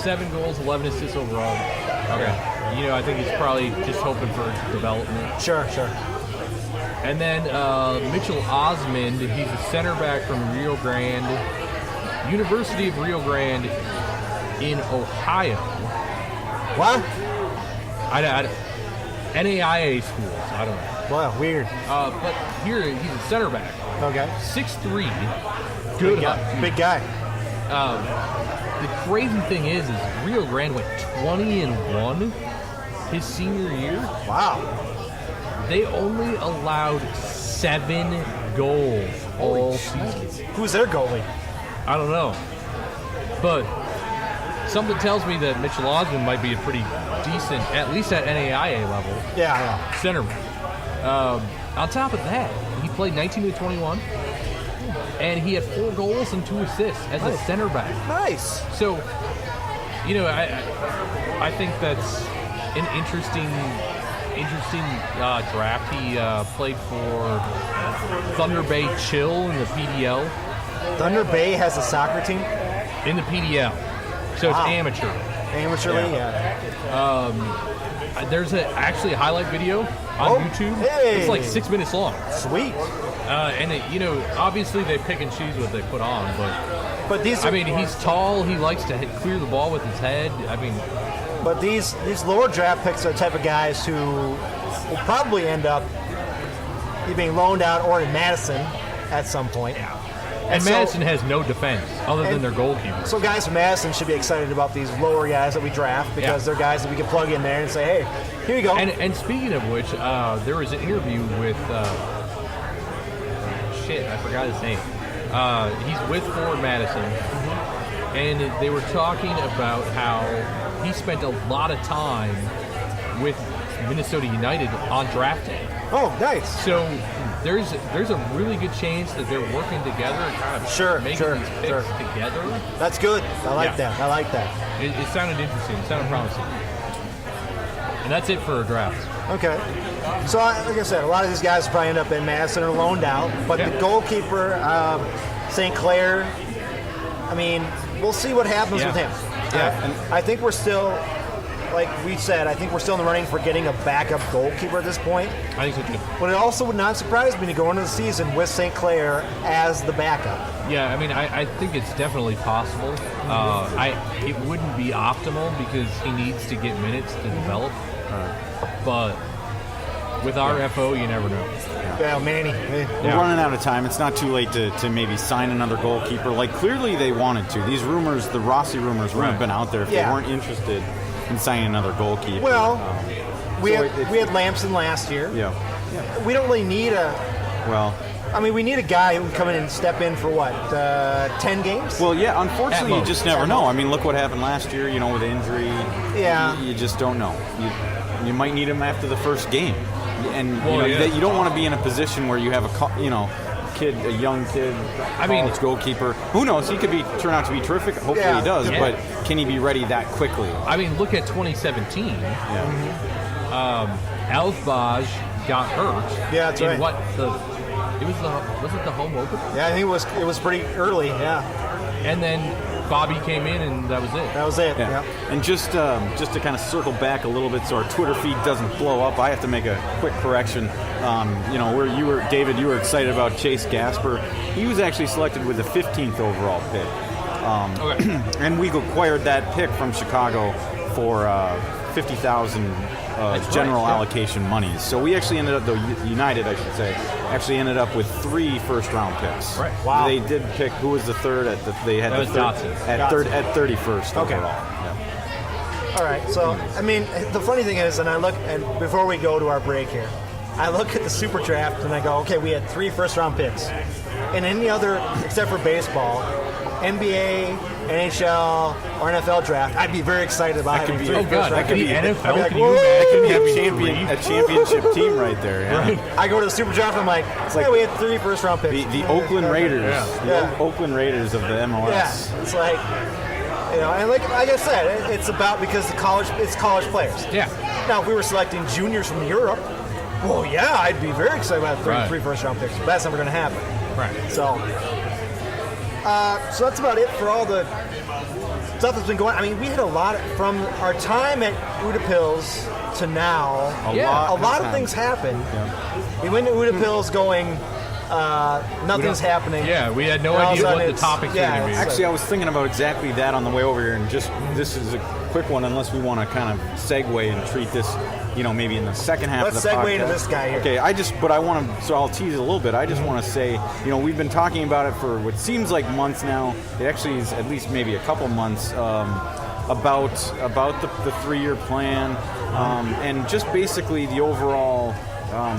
7 goals, 11 assists overall. Okay. I think he's probably just hoping for development. Sure. And then Mitchell Osmond, he's a center back from Rio Grande, University of Rio Grande in Ohio. What? I NAIA schools. I don't know. Wow, weird. But here, he's a center back. Okay. 6'3". Good Big guy. The crazy thing is Rio Grande went 20-1 his senior year. Wow. They only allowed 7 goals all season. Who's their goalie? I don't know. But something tells me that Mitchell Osmond might be a pretty decent, at least at NAIA level, centerman. On top of that, he played 19-21, and he had 4 goals and 2 assists as a center back. Nice. So, I think that's an interesting draft. He played for Thunder Bay Chill in the PDL. Thunder Bay has a soccer team? In the PDL. So it's amateur. Amateur league, yeah. There's actually a highlight video on YouTube. Hey. It's like 6 minutes long. Sweet. And obviously they pick and choose what they put on, but these. He's tall. He likes to clear the ball with his head. But these lower draft picks are the type of guys who will probably end up either being loaned out or in Madison at some point. Yeah. And Madison has no defense other than their goalkeeper. So guys from Madison should be excited about these lower guys that we draft because they're guys that we can plug in there and say, hey, here you go. And speaking of which, there was an interview with I forgot his name. He's with Ford Madison, and they were talking about how he spent a lot of time with Minnesota United on draft day. Oh, nice. So there's a really good chance that they're working together and kind of making these picks together. That's good. I like that. It sounded interesting. It sounded promising. And that's it for a draft. Okay. So, like I said, a lot of these guys probably end up in Madison or loaned out. But the goalkeeper, St. Clair, we'll see what happens with him. Yeah. And I think we're still, like we said, in the running for getting a backup goalkeeper at this point. I think so too. But it also would not surprise me to go into the season with St. Clair as the backup. Yeah, I think it's definitely possible. It wouldn't be optimal because he needs to get minutes to develop. But with RFO, you never know. Yeah, Manny. We're running out of time. It's not too late to maybe sign another goalkeeper. Like, clearly they wanted to. These rumors, the Rossi rumors, wouldn't have been out there if they weren't interested in signing another goalkeeper. Well, we had Lamson last year. Yeah. We don't really need we need a guy who can come in and step in for 10 games? Well, yeah, unfortunately, you just never know. Look what happened last year, with injury. Yeah. You just don't know. You might need him after the first game. And you don't want to be in a position where you have a young kid, college goalkeeper. Who knows? He could turn out to be terrific. Hopefully he does. Yeah. But can he be ready that quickly? Look at 2017. Yeah. Alsbaj got hurt. Yeah, that's right. Was it the home opener? Yeah, I think it was pretty early. Yeah. And then Bobby came in, and that was it. Yeah. And just to kind of circle back a little bit, so our Twitter feed doesn't blow up, I have to make a quick correction. Where David, you were excited about Chase Gasper. He was actually selected with the 15th overall pick. And we acquired that pick from Chicago for $50,000 general allocation monies. So we actually ended up, United, I should say, ended up with 3 first-round picks. Right. Wow. They did pick, who was the third? Dotson. At 31st overall. Yeah. All right. So, the funny thing is, and before we go to our break here, I look at the Super Draft and I go, okay, we had 3 first-round picks. And any other, except for baseball, NBA, NHL, or NFL draft, I'd be very excited about having 3 first-round that could be picks. NFL. That could be a championship team right there. Yeah. Right. I go to the Super Draft and I'm like, we had 3 first-round picks. The Oakland Raiders. The Oakland Raiders of the MLS. Yeah. It's like, and like I said, it's about because it's college players. Yeah. Now, if we were selecting juniors from Europe, well, yeah, I'd be very excited about 3 first-round picks. But that's never going to happen. Right. So that's about it for all the stuff that's been going. I mean, we had a lot from our time at Uda Pills to now. A lot of things happened. Yeah. We went to Uda Pills going. Nothing's happening. Yeah, we had no idea what the topics were going to be. Actually, I was thinking about exactly that on the way over here, and just this is a quick one, unless we want to kind of segue and treat this, maybe in the second half of the podcast. Let's segue into this guy here. Okay, but I want to, so I'll tease it a little bit. I just want to say, we've been talking about it for what seems like months now. It actually is at least maybe a couple months about the 3-year plan and just basically the overall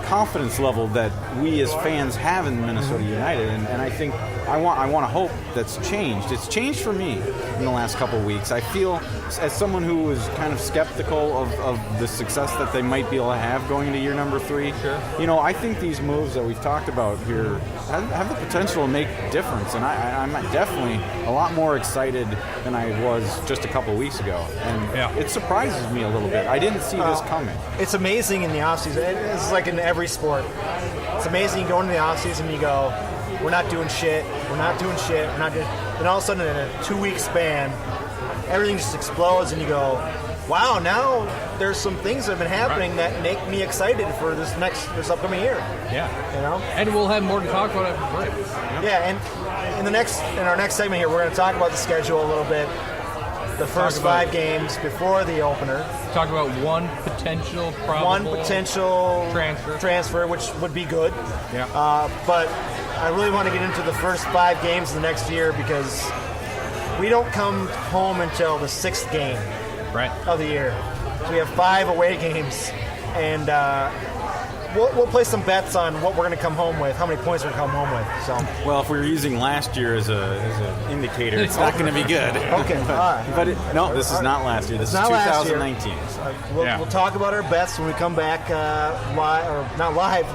confidence level that we as fans have in Minnesota United, and I think I want to hope that's changed. It's changed for me in the last couple of weeks. I feel, as someone who was kind of skeptical of the success that they might be able to have going into year number 3. Sure. I think these moves that we've talked about here have the potential to make a difference, and I'm definitely a lot more excited than I was just a couple of weeks ago, and it surprises me a little bit. I didn't see this coming. It's amazing in the offseason. It's like in every sport. It's amazing you go into the offseason and you go, we're not doing shit, and all of a sudden in a 2-week span, everything just explodes and you go, wow, now there's some things that have been happening that make me excited for this upcoming year. Yeah. And we'll have more to talk about after the break. Yeah, and in our next segment here, we're going to talk about the schedule a little bit. The first 5 games before the opener. Talk about one potential transfer, which would be good. Yeah. But I really want to get into the first 5 games of the next year because we don't come home until the 6th game of the year. So we have 5 away games, and we'll play some bets on what we're going to come home with, how many points we're going to come home with. So, well, if we were using last year as an indicator, it's not going to be good. Okay, all right. But this is not last year. This is 2019. We'll talk about our bets when we come back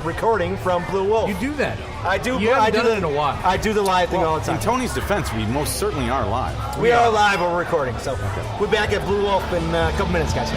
recording from Blue Wolf. You do that. I do. I do done it in a while. I do the live thing all the time. In Tony's defense, we most certainly are live. We are live, but we're recording. So we're back at Blue Wolf in a couple minutes, guys.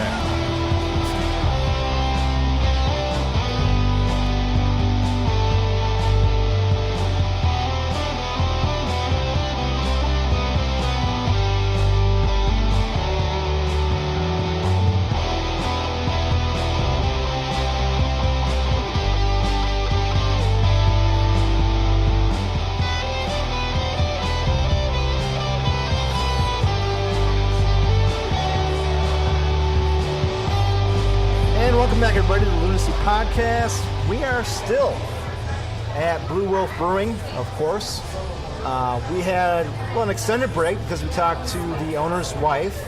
Welcome back, everybody, to the Lunacy Podcast. We are still at Blue Wolf Brewing, of course. We had an extended break because we talked to the owner's wife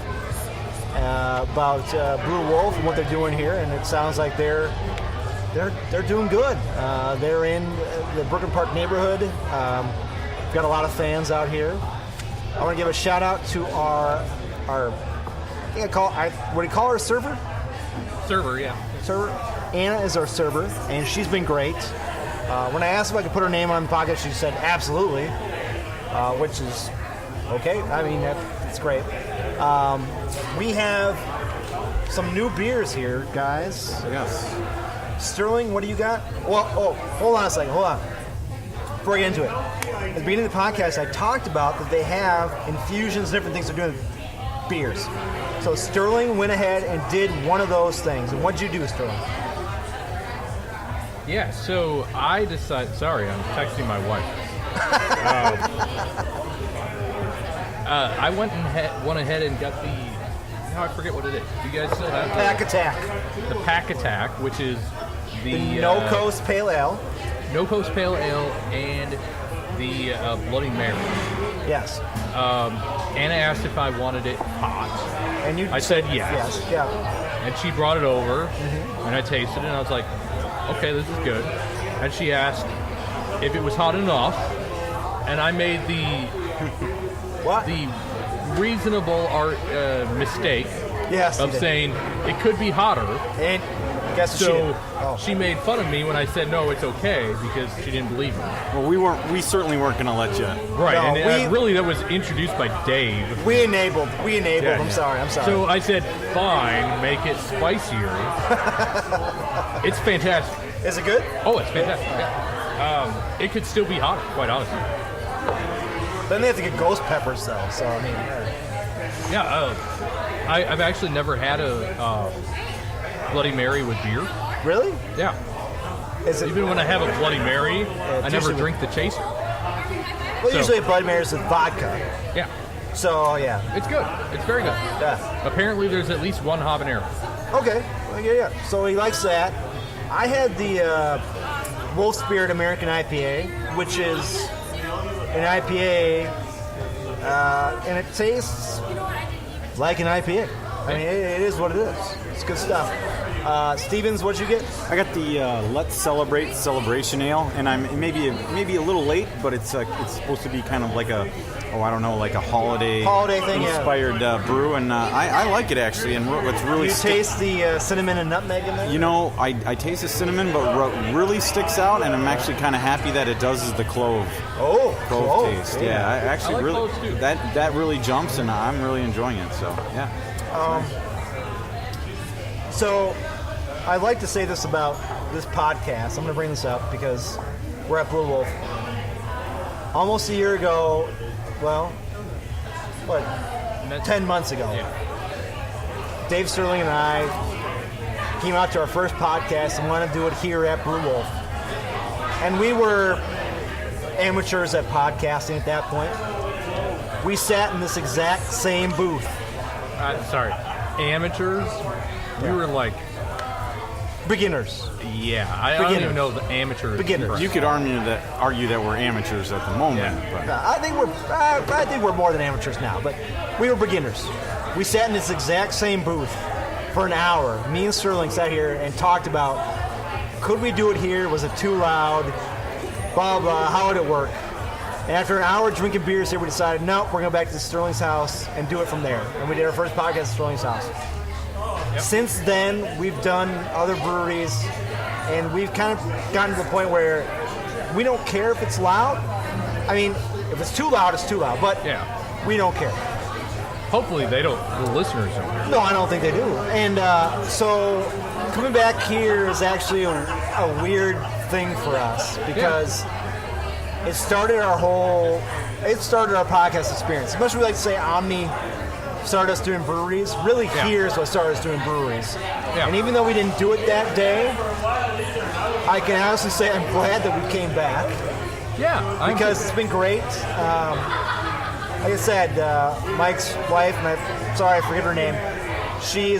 about Blue Wolf and what they're doing here, and it sounds like they're doing good. They're in the Brooklyn Park neighborhood. We've got a lot of fans out here. I want to give a shout out to our what do you call her, server? Server, yeah. Server. Anna is our server, and she's been great. When I asked if I could put her name on the podcast, she said absolutely, which is okay. I mean, that's great. We have some new beers here, guys. Yes. Sterling, what do you got? Well, hold on a second. Hold on. Before I get into it, at the beginning of the podcast, I talked about that they have infusions and different things they're doing with beers. So Sterling went ahead and did one of those things. And what did you do, Sterling? Yeah, so I decided... Sorry, I'm texting my wife. I went ahead and got the... Now I forget what it is. You guys still have Pack Attack. The Pack Attack, which is the No Coast Pale Ale. No Coast Pale Ale and the Bloody Mary. Yes. Anna asked if I wanted it hot. And I said yes. Yes, yeah. And she brought it over, and I tasted it, and I was like, okay, this is good. And she asked if it was hot enough, and I made the reasonable mistake of saying it could be hotter. And guess so she made fun of me when I said no, it's okay, because she didn't believe me. Well, we certainly weren't going to let you. Right, no, and really that was introduced by Dave. We enabled. Yeah, I'm sorry. So I said, fine, make it spicier. It's fantastic. Is it good? Oh, it's fantastic. Yeah. It could still be hotter, quite honestly. Then they have to get ghost peppers, though. So I mean, Yeah, I've actually never had a Bloody Mary with beer. Really? Yeah. Even when I have a Bloody Mary, I never drink the chaser. Well, usually a Bloody Mary is with vodka. Yeah. So, yeah. It's good. It's very good. Yeah. Apparently, there's at least one habanero. Okay. Well, yeah. So he likes that. I had the Wolf Spirit American IPA, which is an IPA, and it tastes like an IPA. I mean, it is what it is. It's good stuff. Stevens, what'd you get? I got the Let's Celebrate Celebration Ale, and I'm maybe a little late, but it's supposed to be kind of like a holiday thing, inspired brew, and I like it actually. And what's really you taste the cinnamon and nutmeg in there? You know, I taste the cinnamon, but what really sticks out, and I'm actually kind of happy that it does, is the clove. Clove taste. Yeah, I actually like really cloves too. that really jumps, and I'm really enjoying it. So yeah. So, I'd like to say this about this podcast. I'm going to bring this up because we're at Blue Wolf. Almost a year ago, 10 months ago, Dave Sterling and I came out to our first podcast and wanted to do it here at Blue Wolf. And we were amateurs at podcasting at that point. We sat in this exact same booth. Amateurs? We were like... Beginners. Yeah, I don't even know the amateurs. Beginners. You could argue that we're amateurs at the moment. But. I think we're more than amateurs now, but we were beginners. We sat in this exact same booth for an hour. Me and Sterling sat here and talked about, could we do it here? Was it too loud? Blah, blah, how would it work? And after an hour drinking beers here, we decided, no, we're going to go back to Sterling's house and do it from there. And we did our first podcast at Sterling's house. Yep. Since then, we've done other breweries, and we've kind of gotten to the point where we don't care if it's loud. I mean, if it's too loud, it's too loud, but we don't care. Hopefully the listeners don't. No, I don't think they do. And so coming back here is actually a weird thing for us because it started our podcast experience. As much as we like to say Omni started us doing breweries, really here's what started us doing breweries. Yeah. And even though we didn't do it that day, I can honestly say I'm glad that we came back. Yeah. Because it's been great. Like I said, Mike's wife, and sorry I forget her name, she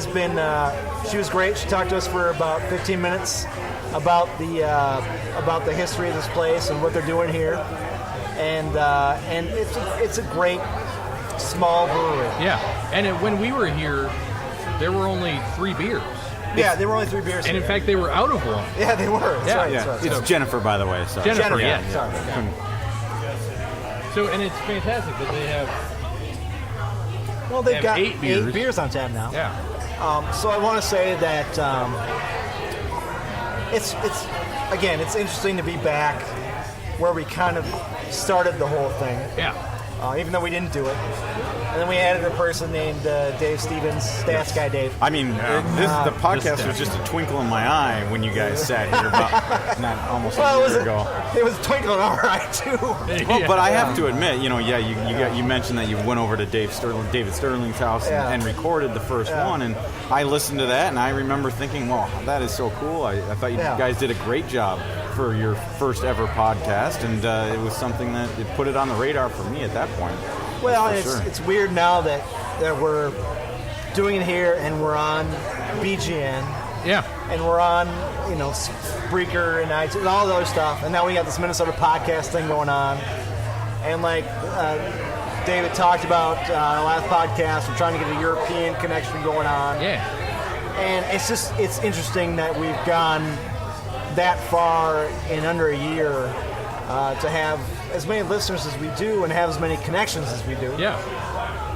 was great. She talked to us for about 15 minutes about the history of this place and what they're doing here. And it's a great small brewery. Yeah. And when we were here, there were only 3 beers. Yeah, there were only 3 beers. And in fact, they were out of one. Yeah, they were. That's right. It's Jennifer, by the way. So. Jennifer, yeah. Sorry. So, and it's fantastic that they have. Well, they've got 8 beers on tap now. Yeah. So I want to say that it's interesting to be back where we kind of started the whole thing. Yeah. Even though we didn't do it. And then we added a person named Dave Stevens, Stats Guy Dave. I mean, the podcast was just a twinkle in my eye when you guys sat here about almost a year ago. It was a twinkle in our eye, too. Well, but I have to admit, you mentioned that you went over to David Sterling's house and recorded the first one, and I listened to that, and I remember thinking, well, that is so cool. I thought you guys did a great job for your first ever podcast, and it was something that it put it on the radar for me at that point. Well, it's weird now that we're doing it here and we're on BGN. Yeah. And we're on, Spreaker and iTunes and all the other stuff. And now we got this Minnesota podcast thing going on. And like David talked about on our last podcast, we're trying to get a European connection going on. Yeah. And it's interesting that we've gone that far in under a year to have as many listeners as we do and have as many connections as we do. Yeah.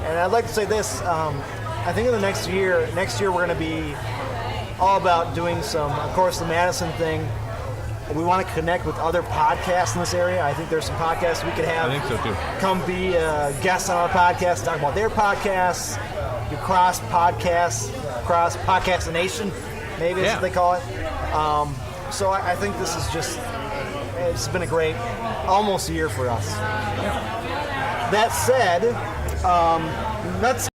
And I'd like to say this, I think in the next year we're going to be all about doing some, of course, the Madison thing. We want to connect with other podcasts in this area. I think there's some podcasts we could have. I think so too. Come be guests on our podcast, talk about their podcasts, your cross podcastination, maybe is what they call it. So I think this is it's been a great almost a year for us. That said, let's